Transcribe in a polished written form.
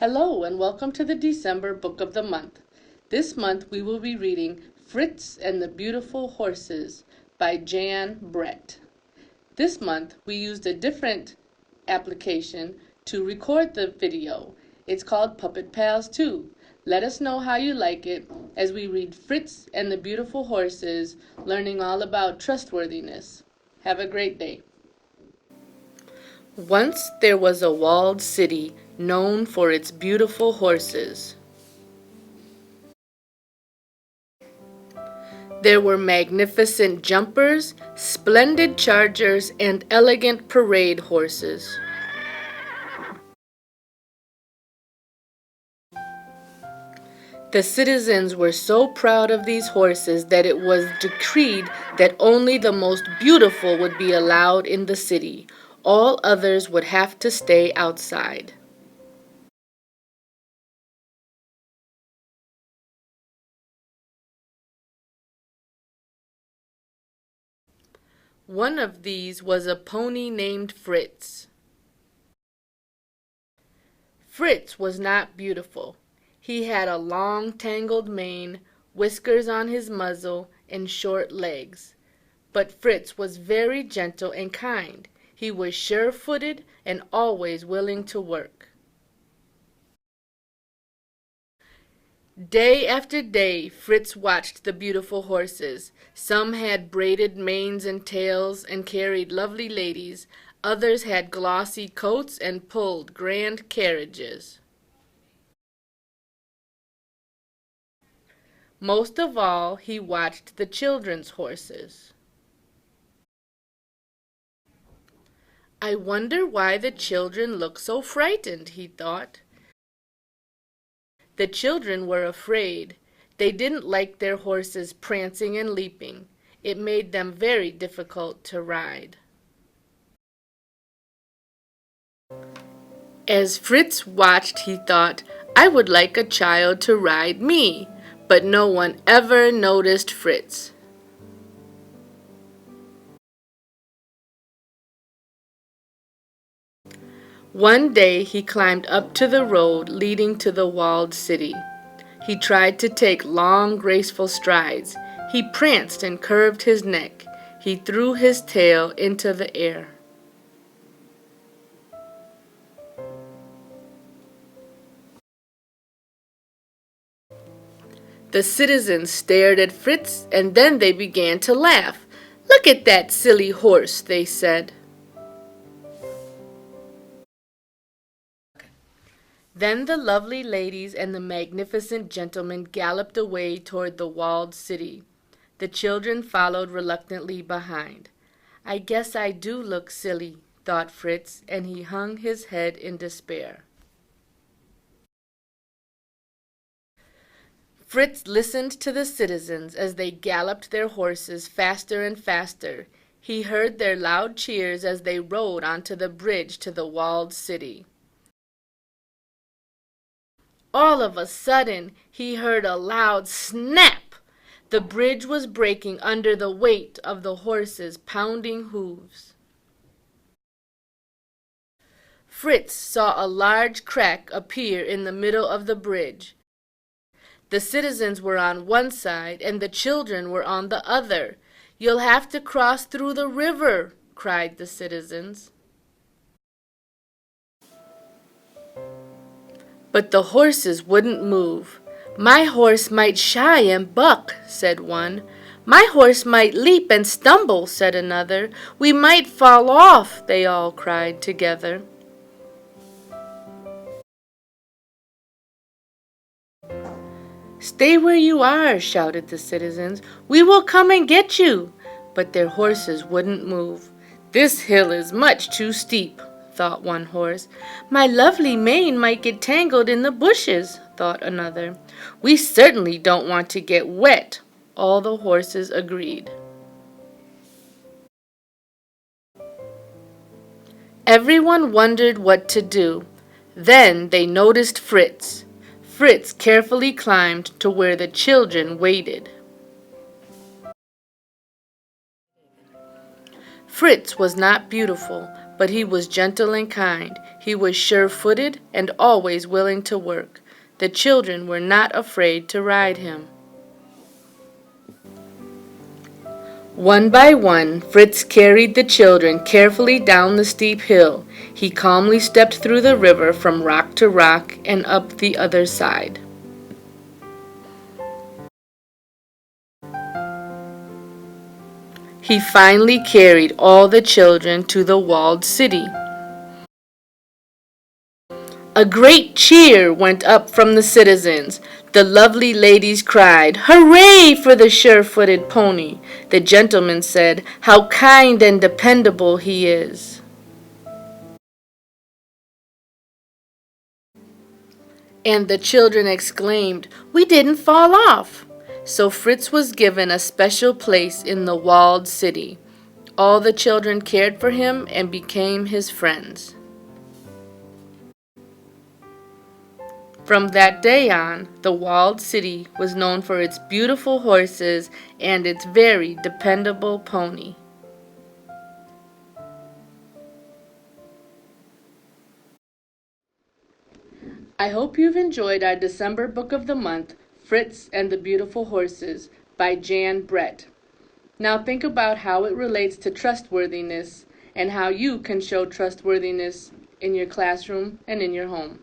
Hello and welcome to the December Book of the Month. This month we will be reading Fritz and the Beautiful Horses by Jan Brett. This month we used a different application to record the video. It's called Puppet Pals 2. Let us know how you like it as we read Fritz and the Beautiful Horses, learning all about trustworthiness. Have a great day. Once there was a walled city known for its beautiful horses. There were magnificent jumpers, splendid chargers, and elegant parade horses. The citizens were so proud of these horses that it was decreed that only the most beautiful would be allowed in the city. All others would have to stay outside. One of these was a pony named Fritz. Fritz was not beautiful. He had a long tangled mane, whiskers on his muzzle, and short legs. But Fritz was very gentle and kind. He was sure-footed and always willing to work. Day after day, Fritz watched the beautiful horses. Some had braided manes and tails and carried lovely ladies. Others had glossy coats and pulled grand carriages. Most of all, he watched the children's horses. I wonder why the children look so frightened, he thought. The children were afraid. They didn't like their horses prancing and leaping. It made them very difficult to ride. As Fritz watched, he thought, I would like a child to ride me. But no one ever noticed Fritz. One day he climbed up to the road leading to the walled city. He tried to take long, graceful strides. He pranced and curved his neck. He threw his tail into the air. The citizens stared at Fritz, and then they began to laugh. Look at that silly horse, they said. Then the lovely ladies and the magnificent gentlemen galloped away toward the walled city. The children followed reluctantly behind. I guess I do look silly, thought Fritz, and he hung his head in despair. Fritz listened to the citizens as they galloped their horses faster and faster. He heard their loud cheers as they rode onto the bridge to the walled city. All of a sudden, he heard a loud snap. The bridge was breaking under the weight of the horses' pounding hooves. Fritz saw a large crack appear in the middle of the bridge. The citizens were on one side and the children were on the other. You'll have to cross through the river, cried the citizens. But the horses wouldn't move. My horse might shy and buck, said one. My horse might leap and stumble, said another. We might fall off, they all cried together. Stay where you are, shouted the citizens. We will come and get you. But their horses wouldn't move. This hill is much too steep, thought one horse. My lovely mane might get tangled in the bushes, thought another. We certainly don't want to get wet, all the horses agreed. Everyone wondered what to do. Then they noticed Fritz. Fritz carefully climbed to where the children waited. Fritz was not beautiful, but he was gentle and kind. He was sure-footed and always willing to work. The children were not afraid to ride him. One by one, Fritz carried the children carefully down the steep hill. He calmly stepped through the river from rock to rock and up the other side. He finally carried all the children to the walled city. A great cheer went up from the citizens. The lovely ladies cried, "Hooray for the sure-footed pony!" The gentlemen said, "How kind and dependable he is!" And the children exclaimed, "We didn't fall off!" So Fritz was given a special place in the walled city. All the children cared for him and became his friends. From that day on, the walled city was known for its beautiful horses and its very dependable pony. I hope you've enjoyed our December book of the month, Fritz and the Beautiful Horses, by Jan Brett. Now think about how it relates to trustworthiness and how you can show trustworthiness in your classroom and in your home.